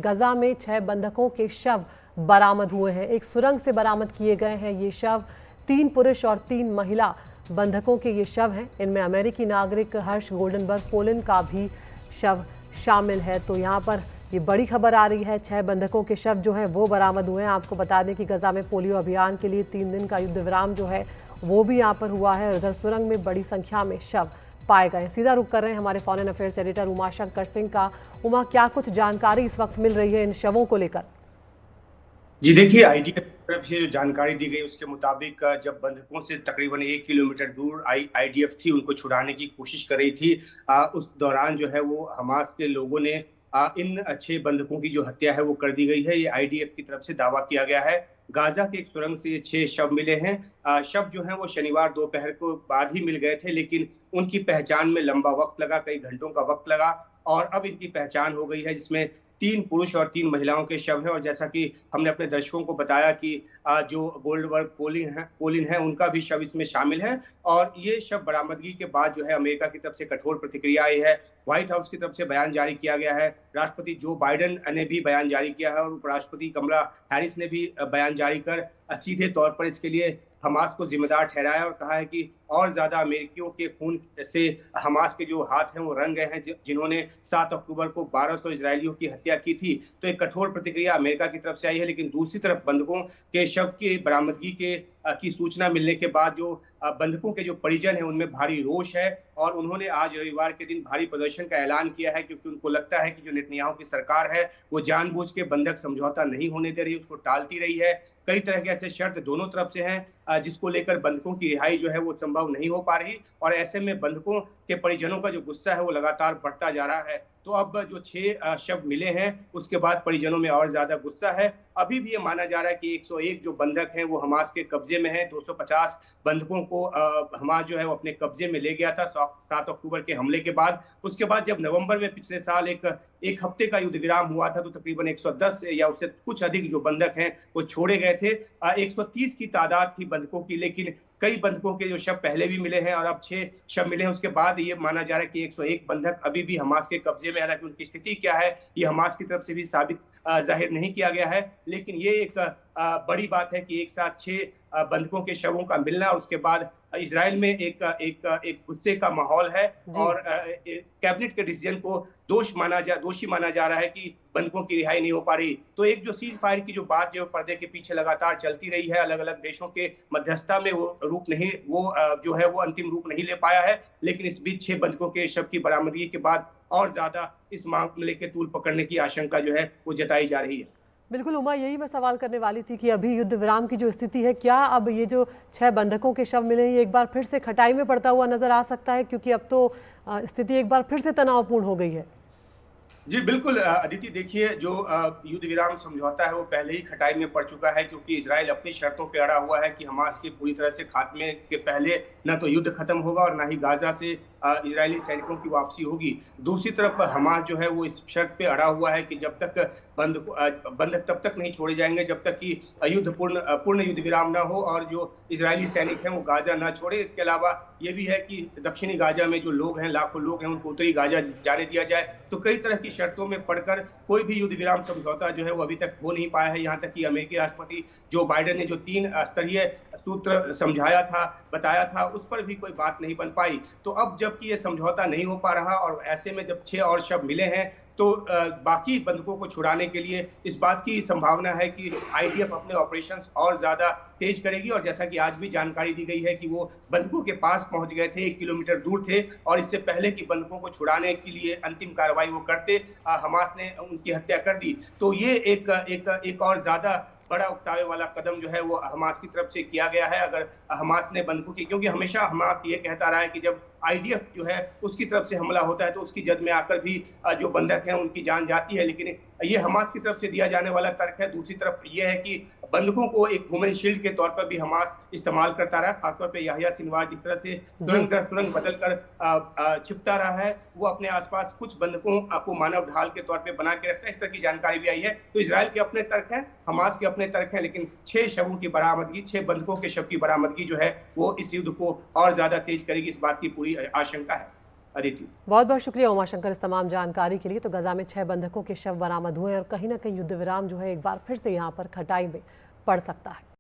गजा में 6 बंधकों के शव बरामद हुए हैं। एक सुरंग से बरामद किए गए हैं ये शव। 3 पुरुष और 3 महिला बंधकों के ये शव हैं। इनमें अमेरिकी नागरिक हर्ष गोल्डनबर्ग पोलैंड का भी शव शामिल है। तो यहाँ पर ये बड़ी खबर आ रही है, 6 बंधकों के शव जो है वो बरामद हुए हैं। आपको बता दें कि गजा में पोलियो अभियान के लिए 3 दिन का युद्ध विराम जो है वो भी यहाँ पर हुआ है और इधर सुरंग में बड़ी संख्या में शव पाए गए। सीधा रुख कर रहे हैं हमारे foreign affairs editor Umashankar Singh का। उमा, क्या कुछ जानकारी इस वक्त मिल रही है इन शवों को लेकर? जी देखिए, आईडीएफ की तरफ से जो जानकारी दी गई उसके मुताबिक जब बंधकों से तकरीबन 1 किलोमीटर दूर आईडीएफ थी उनको छुड़ाने की कोशिश कर रही थी, उस दौरान जो है वो हमास के लोगों ने इन 6 बंधकों की जो हत्या है वो कर दी गई है। ये आईडीएफ की तरफ से दावा किया गया है। गाजा के एक सुरंग से ये 6 शव मिले हैं। शव जो है वो शनिवार दोपहर को बाद ही मिल गए थे, लेकिन उनकी पहचान में लंबा वक्त लगा, कई घंटों का वक्त लगा और अब इनकी पहचान हो गई है, जिसमें 3 पुरुष और 3 महिलाओं के शव हैं। और जैसा कि हमने अपने दर्शकों को बताया कि जो गोल्डबर्ग पोलिन है उनका भी शव इसमें शामिल है। और ये शव बरामदगी के बाद जो है अमेरिका की तरफ से कठोर प्रतिक्रिया आई है। व्हाइट हाउस की तरफ से बयान जारी किया गया है। राष्ट्रपति जो बाइडेन ने भी बयान जारी किया है और उपराष्ट्रपति कमला हैरिस ने भी बयान जारी कर सीधे तौर पर इसके लिए हमास को जिम्मेदार ठहराया और कहा है कि और ज्यादा अमेरिकियों के खून से हमास के जो हाथ हैं वो रंग गए हैं, जिन्होंने 7 अक्टूबर को 1200 इजरायलियों की हत्या की थी। तो एक कठोर प्रतिक्रिया अमेरिका की तरफ से आई है। लेकिन दूसरी तरफ बंधकों के शव की बरामदगी की सूचना मिलने के बाद जो बंधकों के जो परिजन हैं उनमें भारी रोष है और उन्होंने आज रविवार के दिन भारी प्रदर्शन का ऐलान किया है, क्योंकि उनको लगता है कि जो नेतन्याहू की सरकार है वो जानबूझ के बंधक समझौता नहीं होने दे रही, उसको टालती रही है। कई तरह के ऐसे शर्त दोनों तरफ से हैं जिसको लेकर बंधकों की रिहाई जो है वो संभव नहीं हो पा रही और ऐसे में बंधकों के परिजनों का जो गुस्सा है वो लगातार बढ़ता जा रहा है। तो अब जो 6 शव मिले हैं उसके बाद परिजनों में और ज्यादा गुस्सा है। अभी भी ये माना जा रहा है कि 101 जो बंधक हैं वो हमास के कब्जे में हैं। 250 बंधकों को हमास जो है वो अपने कब्जे में ले गया था 7 अक्टूबर के हमले के बाद। उसके बाद जब नवंबर में पिछले साल एक हफ्ते का युद्ध विराम हुआ था तो तकरीबन 110 या उससे कुछ अधिक जो बंधक हैं वो छोड़े गए थे। 130 की तादाद थी बंधकों की, लेकिन कई बंधकों के जो शव पहले भी मिले हैं और अब 6 शव मिले हैं। उसके बाद ये माना जा रहा है कि 101 बंधक अभी भी हमास के कब्जे में है। हालांकि उनकी स्थिति क्या है ये हमास की तरफ से भी साबित जाहिर नहीं किया गया है, लेकिन ये एक बड़ी बात है कि एक साथ 6 बंधकों के शवों का मिलना और उसके बाद इजराइल में एक गुस्से का माहौल है और कैबिनेट के डिसीजन को दोषी माना जा रहा है कि बंधकों की रिहाई नहीं हो पा रही। तो एक जो सीज फायर की जो बात जो पर्दे के पीछे लगातार चलती रही है, अलग अलग देशों के मध्यस्थता में वो जो है वो अंतिम रूप नहीं ले पाया है। लेकिन इस बीच 6 बंधकों के शव की बरामदगी के बाद और ज्यादा इस मामले के तूल पकड़ने की आशंका जो है वो जताई जा रही है। बिल्कुल उमा, यही मैं सवाल करने वाली थी कि अभी युद्ध विराम की जो स्थिति है, क्या अब ये जो 6 बंधकों के शव मिले ये एक बार फिर से खटाई में पड़ता हुआ नजर आ सकता है, क्योंकि अब तो स्थिति एक बार फिर से तनावपूर्ण हो गई है? जी बिल्कुल अदिति, देखिए जो युद्ध विराम समझौता है वो पहले ही खटाई में पड़ चुका है, क्योंकि इजराइल अपनी शर्तों पे अड़ा हुआ है कि हमास के पूरी तरह से खात्मे के पहले न तो युद्ध खत्म होगा और न ही गाजा से इजरायली सैनिकों की वापसी होगी। दूसरी तरफ हमास जो है वो इस शर्त पे अड़ा हुआ है कि जब तक बंधक तब तक नहीं छोड़े जाएंगे जब तक कि पूर्ण युद्ध विराम ना हो और जो इजरायली सैनिक हैं वो गाजा ना छोड़े। इसके अलावा ये भी है कि दक्षिणी गाजा में जो लोग हैं, लाखों लोग हैं, उनको उत्तरी गाजा जाने दिया जाए। तो कई तरह की शर्तों में पड़कर कोई भी युद्ध विराम समझौता जो है वो अभी तक हो नहीं पाया है। यहाँ तक कि अमेरिकी राष्ट्रपति जो बाइडेन ने जो 3 स्तरीय सूत्र समझाया था, बताया था, उस पर भी कोई बात नहीं बन पाई। तो अब जबकि ये समझौता नहीं हो पा रहा और ऐसे में जब 6 और शव मिले हैं तो बाकी बंधकों को छुड़ाने के लिए इस बात की संभावना है कि आईडीएफ अपने ऑपरेशंस और ज्यादा तेज करेगी। और जैसा कि आज भी जानकारी दी गई है कि वो बंधकों के पास पहुंच गए थे, 1 किलोमीटर दूर थे और इससे पहले कि बंधकों को छुड़ाने के लिए अंतिम कार्रवाई वो करते, हमास ने उनकी हत्या कर दी। तो ये एक और ज्यादा बड़ा उकसावे वाला कदम जो है वो हमास की तरफ से किया गया है। अगर हमास ने बंधकों की, क्योंकि हमेशा हमास ये कहता रहा है कि जब आईडीएफ जो है उसकी तरफ से हमला होता है तो उसकी जद में आकर भी जो बंधक हैं उनकी जान जाती है, लेकिन ये हमास की तरफ से दिया जाने वाला तर्क है। दूसरी तरफ ये है कि बंधकों को एक ह्यूमन शील्ड के तौर पर भी हमास इस्तेमाल करता रहा, खासतौर पे याहिया सिनवार जिस तरह से तुरंत बदल कर छिपता रहा है, वो अपने आसपास कुछ बंधकों को मानव ढाल के तौर पे बना के रखता है। इस तरह की जानकारी भी आई है। तो इजराइल के अपने तर्क हैं, हमास के अपने तर्क हैं, लेकिन 6 शवों की बरामदगी, 6 बंधकों के शव की बरामदगी जो है वो इस युद्ध को और ज्यादा तेज करेगी, इस बात की पूरी आशंका है। अदिति। बहुत बहुत शुक्रिया उमाशंकर इस तमाम जानकारी के लिए। तो गजा में 6 बंधकों के शव बरामद हुए हैं और कहीं ना कहीं युद्ध विराम जो है एक बार फिर से यहाँ पर खटाई में पड़ सकता है।